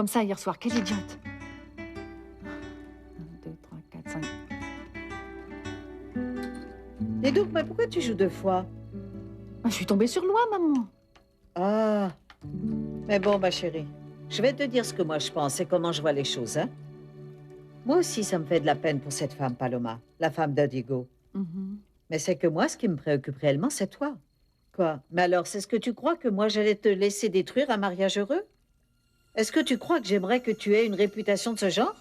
comme ça hier soir. Quelle idiote. 1, 2, 3, 4, 5. Et donc, mais pourquoi tu joues 2 fois? Ah, je suis tombée sur loi, maman. Ah. Mais bon, ma chérie, je vais te dire ce que moi je pense et comment je vois les choses, hein. Moi aussi, ça me fait de la peine pour cette femme, Paloma, la femme de Diego. Mhm. Mais c'est que moi, ce qui me préoccupe réellement, c'est toi. Quoi? Mais alors, c'est ce que tu crois que moi, j'allais te laisser détruire un mariage heureux? Est-ce que tu crois que j'aimerais que tu aies une réputation de ce genre?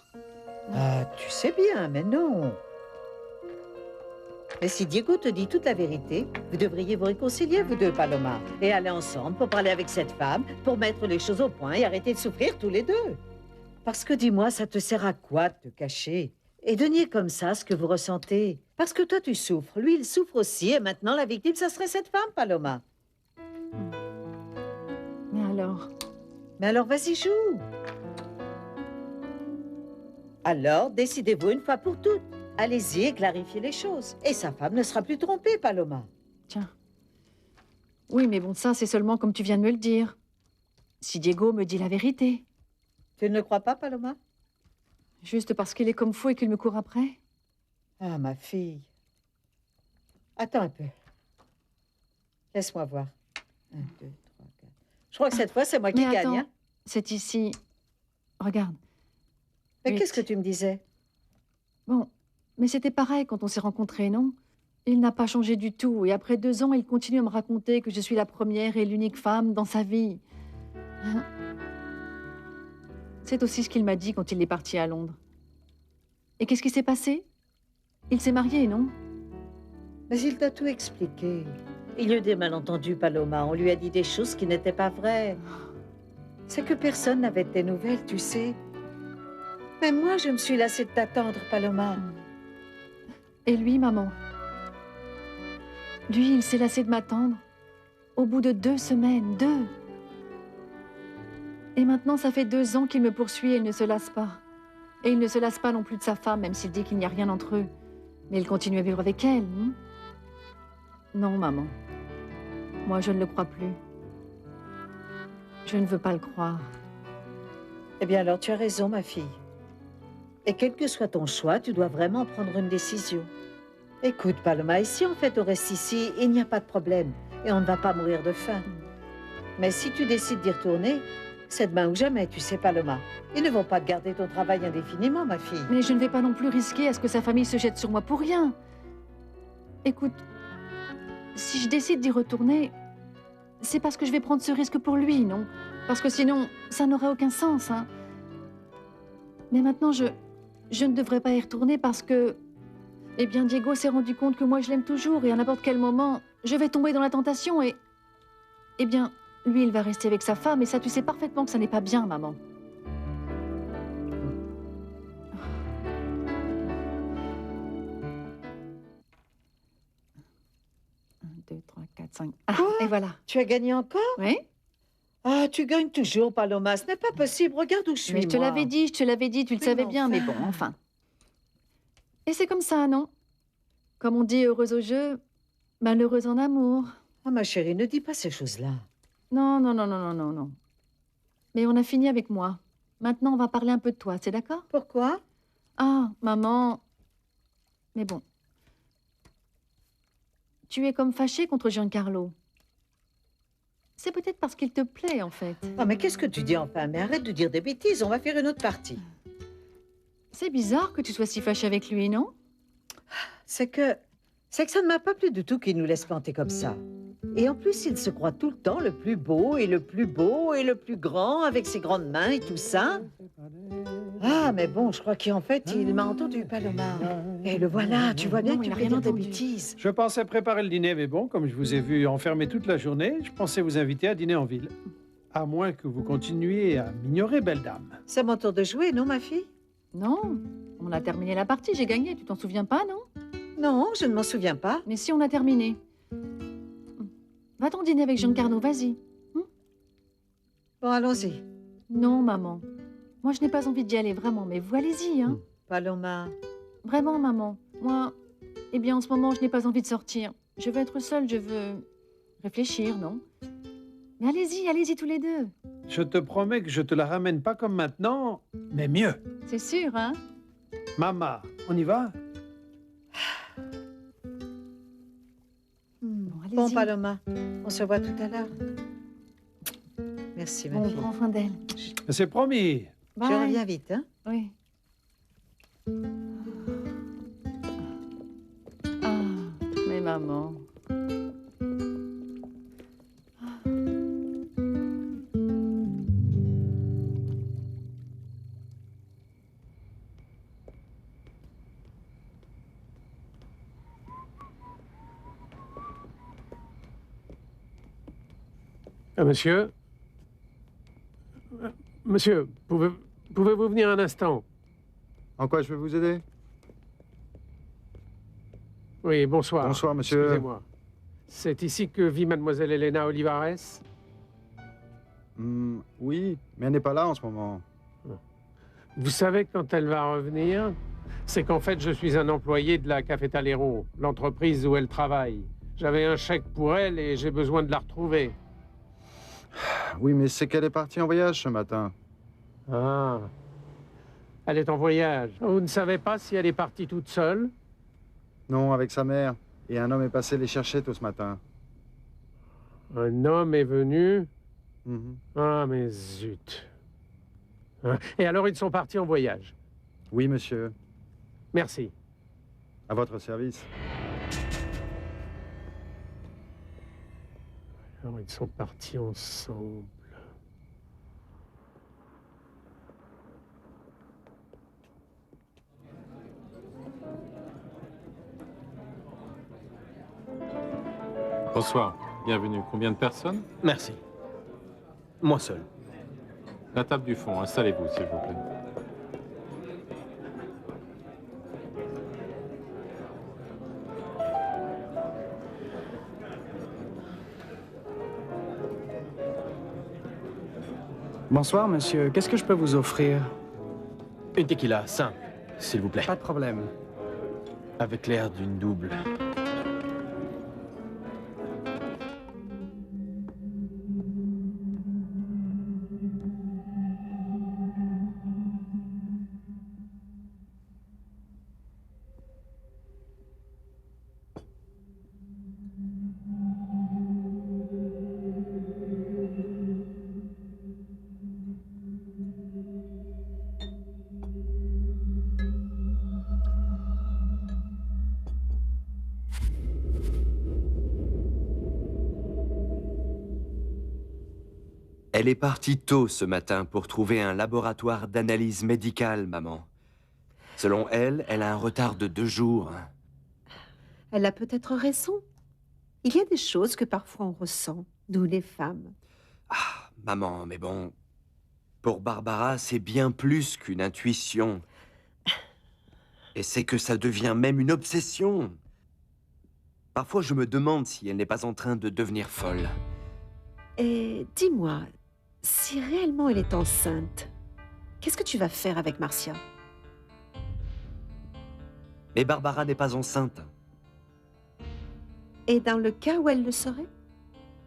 Ah, tu sais bien, mais non. Mais si Diego te dit toute la vérité, vous devriez vous réconcilier, vous deux, Paloma, et aller ensemble pour parler avec cette femme, pour mettre les choses au point et arrêter de souffrir tous les deux. Parce que dis-moi, ça te sert à quoi de te cacher et de nier comme ça ce que vous ressentez? Parce que toi, tu souffres, lui, il souffre aussi, et maintenant, la victime, ça serait cette femme, Paloma. Mais alors? Mais alors, vas-y, joue. Alors, décidez-vous une fois pour toutes. Allez-y et clarifiez les choses. Et sa femme ne sera plus trompée, Paloma. Tiens. Oui, mais bon, ça, c'est seulement comme tu viens de me le dire. Si Diego me dit la vérité. Tu ne le crois pas, Paloma? Juste parce qu'il est comme fou et qu'il me court après? Ah, ma fille. Attends un peu. Laisse-moi voir. 1, 2, 3, 4. Je crois que cette fois, c'est moi qui Mais gagne, attends, hein? c'est ici. Regarde. Mais 8. qu'est-ce que tu me disais? Bon, mais c'était pareil quand on s'est rencontrés, non? Il n'a pas changé du tout. Et après 2 ans, il continue à me raconter que je suis la première et l'unique femme dans sa vie. Hein? C'est aussi ce qu'il m'a dit quand il est parti à Londres. Et qu'est-ce qui s'est passé? Il s'est marié, non? Mais il t'a tout expliqué. Il y a eu des malentendus, Paloma. On lui a dit des choses qui n'étaient pas vraies. C'est que personne n'avait de tes nouvelles, tu sais. Mais moi, je me suis lassée de t'attendre, Paloma. Et lui, maman? Lui, il s'est lassé de m'attendre. Au bout de 2 semaines, 2. Et maintenant, ça fait 2 ans qu'il me poursuit et il ne se lasse pas. Et il ne se lasse pas non plus de sa femme, même s'il dit qu'il n'y a rien entre eux. Mais il continue à vivre avec elle, hein? Non, maman. Moi, je ne le crois plus. Je ne veux pas le croire. Eh bien alors, tu as raison, ma fille. Et quel que soit ton choix, tu dois vraiment prendre une décision. Écoute, Paloma, ici, en fait, au reste ici, il n'y a pas de problème. Et on ne va pas mourir de faim. Mais si tu décides d'y retourner, c'est demain ou jamais, tu sais, Paloma. Ils ne vont pas te garder ton travail indéfiniment, ma fille. Mais je ne vais pas non plus risquer à ce que sa famille se jette sur moi pour rien. Écoute, si je décide d'y retourner, c'est parce que je vais prendre ce risque pour lui, non? Parce que sinon, ça n'aurait aucun sens, hein. Mais maintenant, je ne devrais pas y retourner parce que... Eh bien, Diego s'est rendu compte que moi, je l'aime toujours et à n'importe quel moment, je vais tomber dans la tentation et... Eh bien, lui, il va rester avec sa femme et ça, tu sais parfaitement que ça n'est pas bien, maman. 1, 2, 3, 4, 5... Ah, Quoi? et voilà. Tu as gagné encore? Oui? Ah, tu gagnes toujours, Paloma. Ce n'est pas possible. Regarde où je suis, Mais je te moi. l'avais dit, tu le Mais savais bien, mais bon, enfin. Et c'est comme ça, non? Comme on dit heureuse au jeu, malheureuse en amour. Ah, ma chérie, ne dis pas ces choses-là. Non, non, non, non, non, non, non. Mais on a fini avec moi. Maintenant, on va parler un peu de toi, c'est d'accord? Pourquoi? Ah, maman... Mais bon. Tu es comme fâchée contre Giancarlo. C'est peut-être parce qu'il te plaît, en fait. Ah, mais qu'est-ce que tu dis enfin? Mais arrête de dire des bêtises, on va faire une autre partie. C'est bizarre que tu sois si fâchée avec lui, non? C'est que ça ne m'a pas plu du tout qu'il nous laisse planter comme ça. Et en plus, il se croit tout le temps le plus beau et le plus beau et le plus grand avec ses grandes mains et tout ça. Ah, mais bon, je crois qu'en fait, il m'a entendu, Paloma. Et le voilà, tu vois bien Non, que il tu n'a fais rien dire des entendu. bêtises. Je pensais préparer le dîner, mais bon, comme je vous ai vu enfermé toute la journée, je pensais vous inviter à dîner en ville. À moins que vous continuiez à m'ignorer, belle dame. C'est mon tour de jouer, non, ma fille? Non, on a terminé la partie, j'ai gagné, tu t'en souviens pas, non? Non, je ne m'en souviens pas. Mais si, on a terminé. Va-t'en dîner avec Giancarlo, vas-y. Bon, allons-y. Non, maman. Moi, je n'ai pas envie d'y aller, vraiment, mais vous, allez-y, hein. Paloma. Vraiment, maman. Moi, eh bien, en ce moment, je n'ai pas envie de sortir. Je veux être seule, je veux réfléchir, non? Mais allez-y tous les deux. Je te promets que je te la ramène pas comme maintenant, mais mieux. C'est sûr, hein? Maman, on y va? Bon, allez-y. Paloma, on se voit tout à l'heure. Merci, ma Bon, fille. prends soin d'elle. C'est promis. Je Bye. reviens vite, hein? Oui. Ah, mais maman. Monsieur? Monsieur, pouvez-vous venir un instant? En quoi je peux vous aider? Oui, bonsoir. Bonsoir, monsieur. Excusez-moi. C'est ici que vit mademoiselle Elena Olivares? Oui, mais elle n'est pas là en ce moment. Vous savez quand elle va revenir? C'est qu'en fait, je suis un employé de la Cafetalero, l'entreprise où elle travaille. J'avais un chèque pour elle et j'ai besoin de la retrouver. Oui, mais c'est qu'elle est partie en voyage ce matin. Ah. Elle est en voyage. Vous ne savez pas si elle est partie toute seule? Non, avec sa mère. Et un homme est passé les chercher tôt ce matin. Un homme est venu? Mhm. Ah, mais zut. Hein? Et alors, ils sont partis en voyage. Oui, monsieur. Merci. À votre service. Alors, ils sont partis ensemble. Bonsoir, bienvenue. Combien de personnes? Merci. Moi seul. La table du fond, installez-vous, s'il vous plaît. Bonsoir, monsieur. Qu'est-ce que je peux vous offrir? Une tequila, simple, s'il vous plaît. Pas de problème. Avec l'air d'une double. Elle est partie tôt ce matin pour trouver un laboratoire d'analyse médicale, maman. Selon elle, elle a un retard de 2 jours. Elle a peut-être raison. Il y a des choses que parfois on ressent, nous les femmes. Ah, maman, mais bon... Pour Barbara, c'est bien plus qu'une intuition. Et c'est que ça devient même une obsession. Parfois, je me demande si elle n'est pas en train de devenir folle. Et dis-moi, si réellement elle est enceinte, qu'est-ce que tu vas faire avec Marcia? Mais Barbara n'est pas enceinte. Et dans le cas où elle le serait,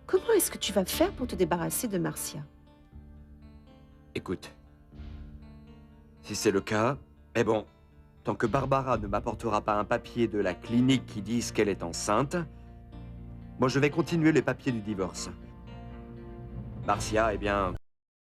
comment est-ce que tu vas faire pour te débarrasser de Marcia? Écoute, si c'est le cas, mais bon, tant que Barbara ne m'apportera pas un papier de la clinique qui dise qu'elle est enceinte, moi je vais continuer les papiers du divorce. Marcia, eh bien,